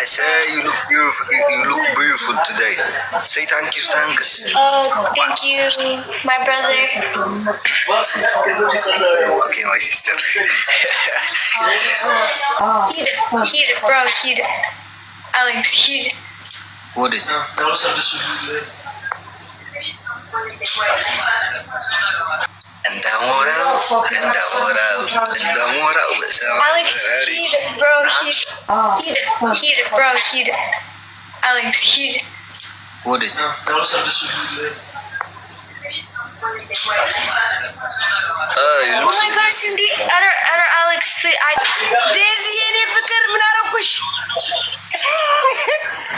I say you look beautiful. You look beautiful today. Say thank you, thanks. Oh, thank you, my brother. Okay, my sister. Heat it, bro. Heat it. Alex, heat it. What is it? Alex, heat it, bro. Heat it. Heat it, bro. Heat it. Alex, heat it. What is it? Oh my gosh, indeed. Other Alex, please. Daisy, any fikir menarakush.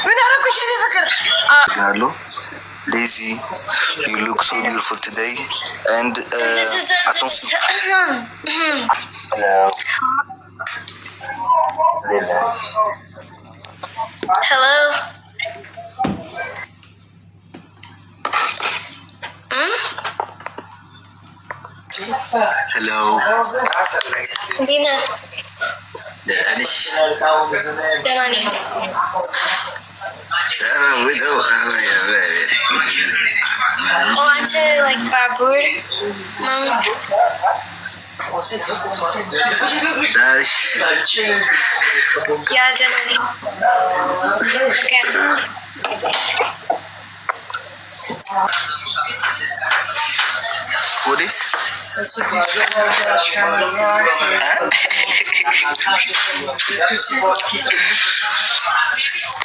Menarakush any fikir. Hello, Daisy. You look so beautiful today. And attention. Hello. Hello. Dina. Danish. Danani. Sarah, we don't have Oh, onto like Babur. Danish. Yeah, Danani. Okay. What is?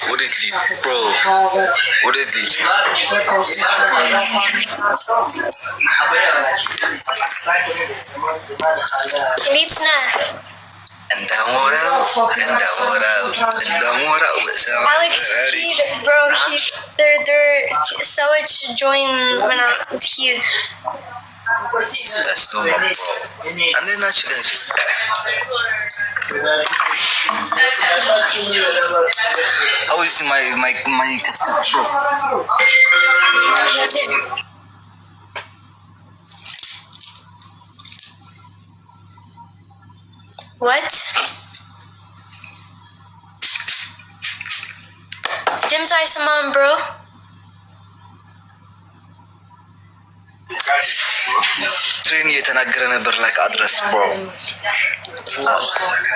What is it, bro? What is it? It's not. Alex, heat, bro, heat. They're so it should join when I'm heat. That's normal, bro. And then actually, how is my cat, bro? What? Dim's eye summon, bro. Train እየተናገረ ነበር like address, bro.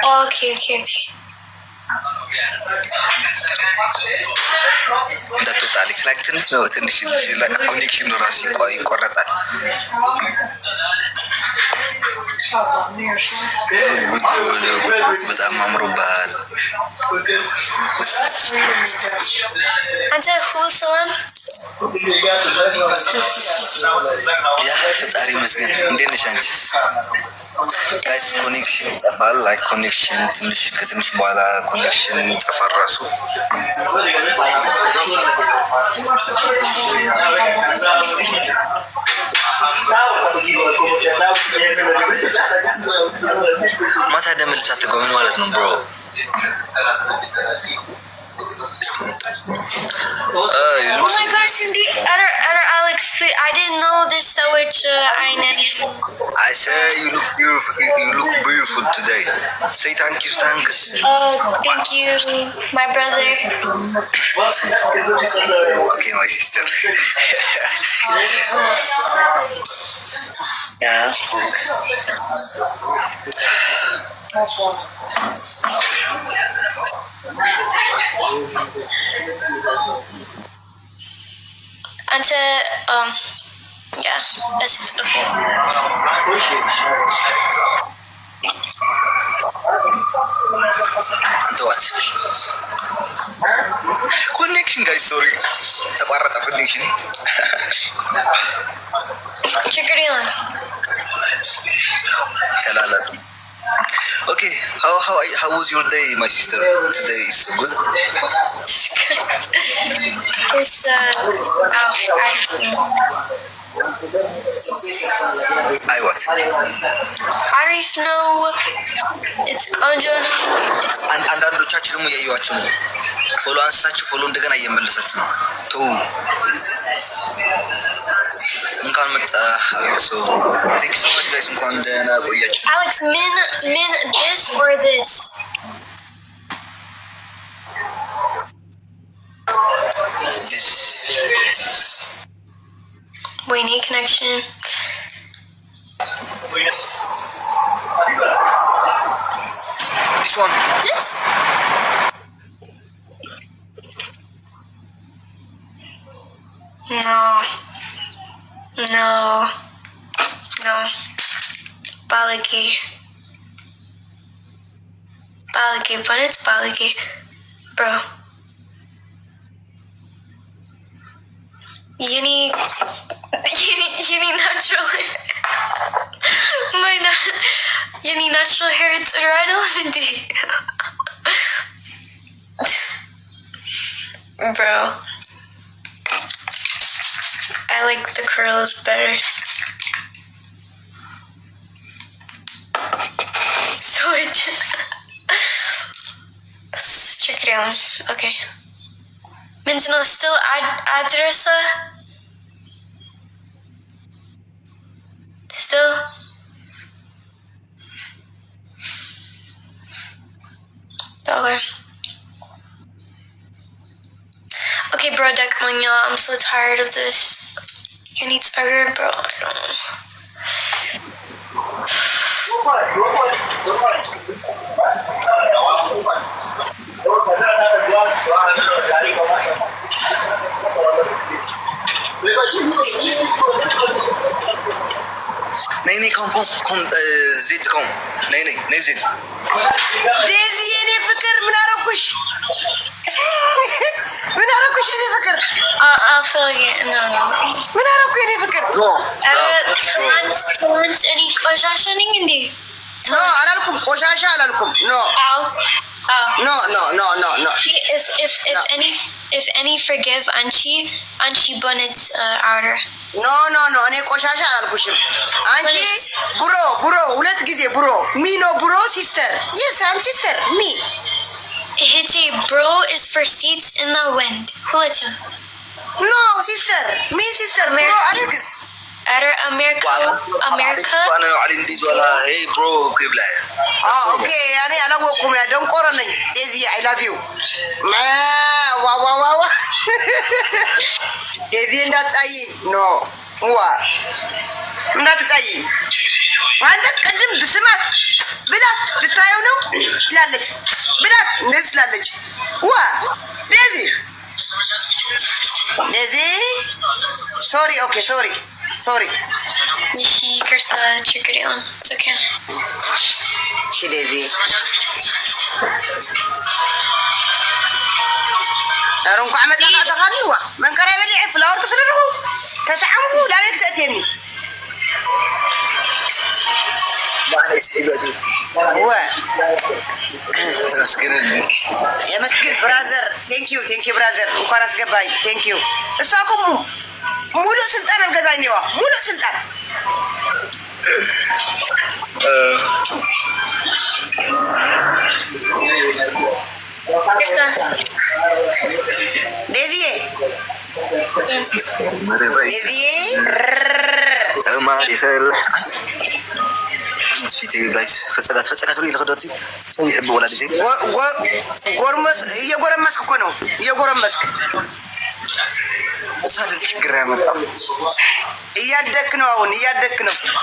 Oh, okay. That was Alex. Like ትንሽ like connection ነው ራሱ ይቆረጣል። በጣም አምሮብሃል። አንተ ሁሉ ሰላም? ያ ፈጣሪ ይመስገን። እንዴት ነሽ አንቺስ? ጋይስ ኮኔክሽን ይጠፋል። ላይክ ኮኔክሽን ከትንሽ በኋላ ኮኔክሽን ይጠፋል ራሱ። ማታ ደምልስ አትገባም ማለት ነው ብሮ። Oh my gosh, indeed. Other Alex, please. I didn't know this so much. I say you look beautiful. You look beautiful today. Say thank you, thanks. Oh, thank you, my brother. Okay, my sister. Yeah. Until yeah, that's okay. What? Connection, guys. Sorry, ተቋረጠ connection. Chikarilan. ተላላጥ. Okay, how was your day, my sister? Today is good. It's I what? Arif no. It's Conjon. አንዳንዶቻችሁ ደግሞ ያዩዋችሁ ነው። ፎሎ አንሳችሁ ፎሎ እንደገና እየመለሳችሁ ነው። ተው እንኳን መጣ አሌክስ። Thank you so much guys። እንኳን ደህና ቆያችሁ። Alex, min this or this? Wayne connection. This one. This? No. Balagi, but it's Balagi, bro. You need natural hair. You need natural hair to ride Elementy. Bro. I like the curls better. So let's check it out. Okay. Minzno still address still. Okay. Okay, bro, I'm so tired of this. You need tired, bro. I don't know. نيني كم زيت كم نيني زيت ديزي يا فكر من أروكش يا فكر I'll fill you. No. من أروك يا فكر تلانت أني كوشاشة نيجي. No, على لكم كوشاشة على لكم. No. No. If any forgive Anchi bonnet outer. No. أنا كوشاشة على لكم. Anchi bro. ولاد جزء bro. Me no bro sister. Yes, I'm sister. Me. Hiti bro is for seats in the wind. Hulata. No sister. Me sister. Bro Alex. America. أنا على إنديز ولا hey bro قبله. Okay. أنا وكم يا دم كورني. Daisy, I love you. Wow. Daisy not I. No. Not I. عندك قدم بسمات بلاد بتاعونه لالج بلاد ناس لالج ديزي sorry She cursa check it on. It's okay. شي ديزي أرونكو عمد لنا تخانيوا من قريب اللي عفلا ورتصرره تسعمه لا يكتأتيني يا مسكين برازر ثانك يو برازر وخلاص قباي ثانك يو اساكم مولو سلطان الجزائني مولو سلطان ديزي ما يخير فيتي جايز فصلت لي لخدتي سو يحب ولادتي يغرمسك كنو يغرمسك صار الشكر يا مطعم እያደክ ነው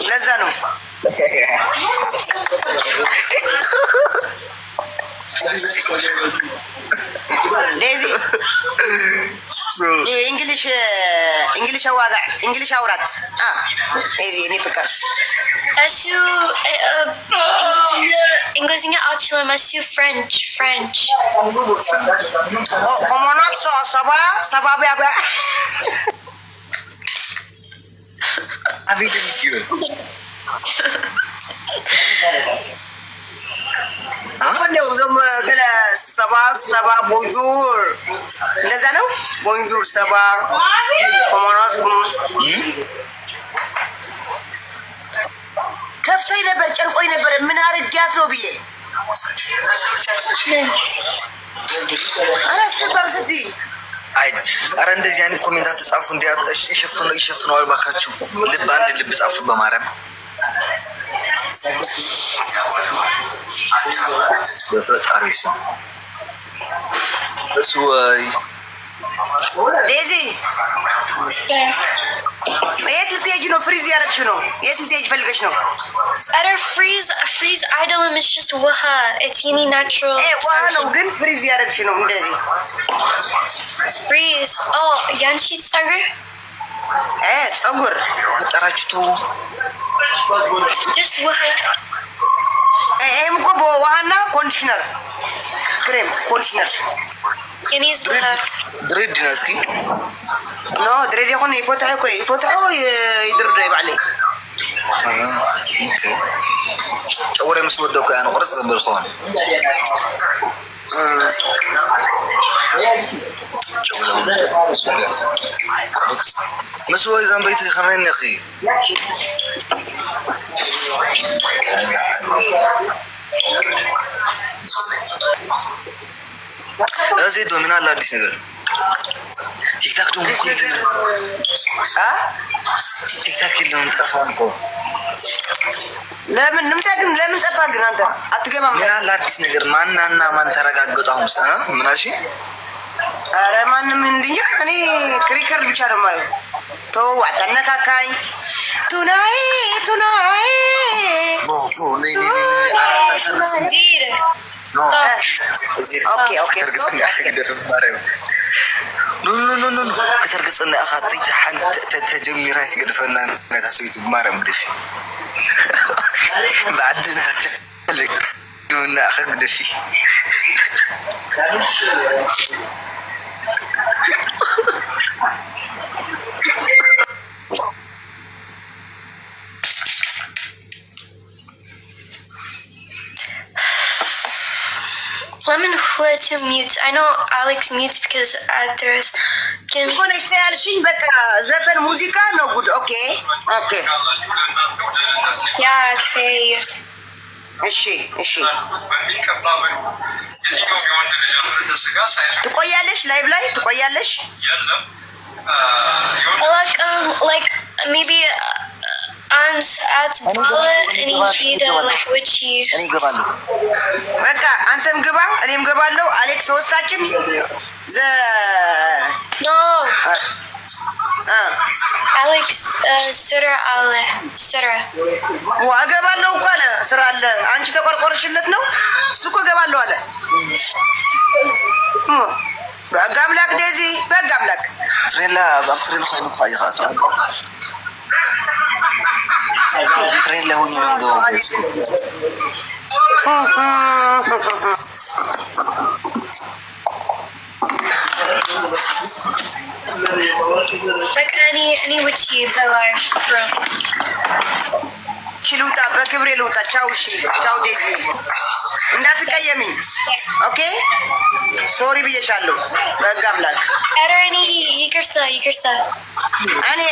ለዛ ነው ዴዚ እንግሊሽ አዋጋ እንግሊሽ አውራት ዴዚ እኔ ፍቅር እሱ እንግሊዝኛ አልችልም እሱ ፍሬንች ኮሞና ሰባ ቢያባ አቪድ ይስኪው አቆንደው ዘም ገለ ሰባ ቦንጆር እንደዛ ነው ቦንጆር ሰባ ኮሞናስ ከፍቶኝ ነበር ጨርቆኝ ነበር ምን አርጊያት ነው ብዬ አላስገባም ስትይ አይ አረ እንደዚህ አይነት ኮሜንት ተጻፉ እንዲያጠሽ ይሸፍነው አልባካችሁ ልብ አንድ ልብ ጻፉ በማርያም በፈጣሪ ስም እሱ ዴዚ የት ልትሄጂ ነው? ፍሪዝ ያደረግሽ ነው? የት ልትሄጂ ፈልገሽ ነው? Other freeze idolum is just waha. It's any natural. ውሃ ነው ግን ፍሪዝ ያደረግሽ ነው እንደዚህ Freeze. Oh, Yanchi Tsager? ጸጉር ጠራችቱ Just waha. ይሄም እኮ በውሃና ኮንዲሽነር ክሬም ኮንዲሽነር Yanis waha. ድሬድ ናት ኪ ኖ ድሬድ ይሁን ይፎታው ይድርዶ ይባል ጨጉሬ ምስ ወደኩ ያን ቁርጽ ዝብል ኾን ምስ ወይ ዘንበይቲ ከመይኒ ኺ እዚ ዶሚና አለ አዲስ ነገር ቲክታክ ደግሞ እኮ ቲክታክ የለም ጠፋን እኮ ለምን ለምን ጠፋ ግን አንተ አትገባም ምን አለ አዲስ ነገር ማንና ማን ተረጋግጡ አሁንስ ምን አልሽ ኧረ ማንም እንድኛ እኔ ክሪከር ብቻ ነው ማለት ተው አታነካካኝ ቱናይ Indeed. ኦኬ ኖ ከተርገጽና አኻት ተጀሚራ ይገድፈና ነታሰይቱ ማርያም ደፊ بعدنا لك دون اخر دفي Lemon let you mute. I know Alex mutes because there's can ኮነሽ ያልሽኝ በቃ ዘፈን ሙዚቃ ነው ጉድ ኦኬ yeah okay እሺ ትቆያለሽ ላይቭ ላይ ትቆያለሽ like maybe at Bala and he'd like witchy እኔ ገባለሁ በቃ አንተም ግባ እኔም ገባለሁ አሌክስ ወስታችን no Alex Sira ወገባለሁ እኮ አለ ስራ አለ አንቺ ተቆርቆርሽለት ነው እሱ እኮ ገባለሁ አለ በጋምላክ ዴዚ በጋምላክ ትሬላ ባክትሪል ሆይኑ ፋይኻት ትሬላ ሆይኑ ነው like any witchy Bella bro ችሉታ በክብሬ ልውጣ ቻው እሺ ቻው ዴዚ እንዳትቀየሚኝ ኦኬ ሶሪ ብዬሻለሁ በጋምላክ ኧረ እኔ ይቅርታ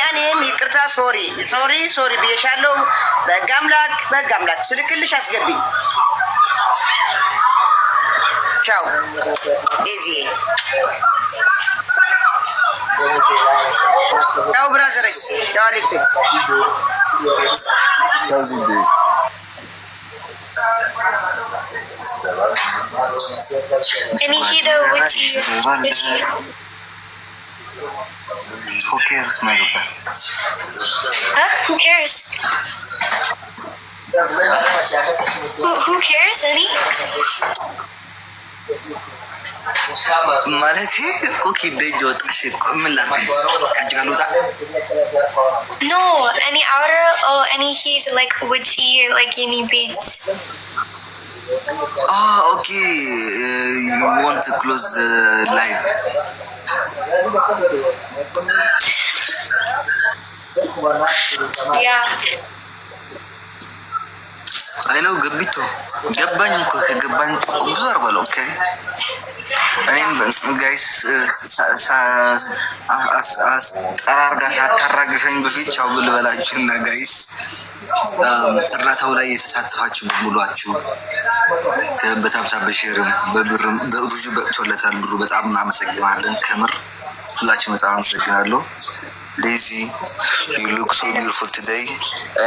እኔም ይቅርታ ሶሪ ብዬሻለሁ በጋምላክ ስልክልሽ አስገቢኝ ቻው ዴዚ ቻው ብራዘር ቻው አሌክስ ቻው ዚዲ any he'd witchy who cares my god who cares who cares any ማለት ኮኪ ደጆ ጣሽ ምን ላድርግ ካንቺ ጋር ልውጣ no any outer or any heat like witchy like any beats okay you want to close the live yeah I know ገቢቶ ገባኝ እኮ ከገባኝ ብዙ አርጓል ኦኬ እኔም ጋይስ ጠራርጋ ሳታራግፈኝ በፊት ቻው ብልበላችሁና ጋይስ እርዳታው ላይ የተሳተፋችሁ በሙሉአችሁ በታብታብ በሼርም በብርም በሩጁ በቅቶለታል ብሩ በጣም እናመሰግናለን ከምር ሁላችሁ በጣም አመሰግናለሁ Daisy, you look so beautiful today.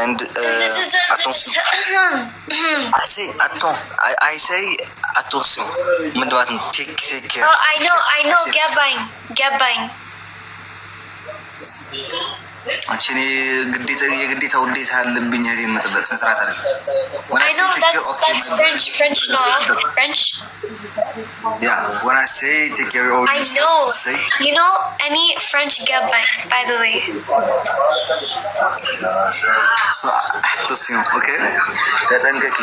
And attention. I say attends. I say attention. Madame, take care. Oh, I know. Gabain. አንቺ የግዴታ ውዴታ አለብኝ እህቴን መጠበቅ ስነ ስርዓት አይደለም። I know that's French no. French. Yeah, when I say take care of I know. You know any French gabain, by the way. So attention, okay? ተጠንቀቂ።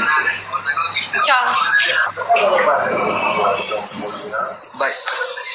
Ciao. Bye.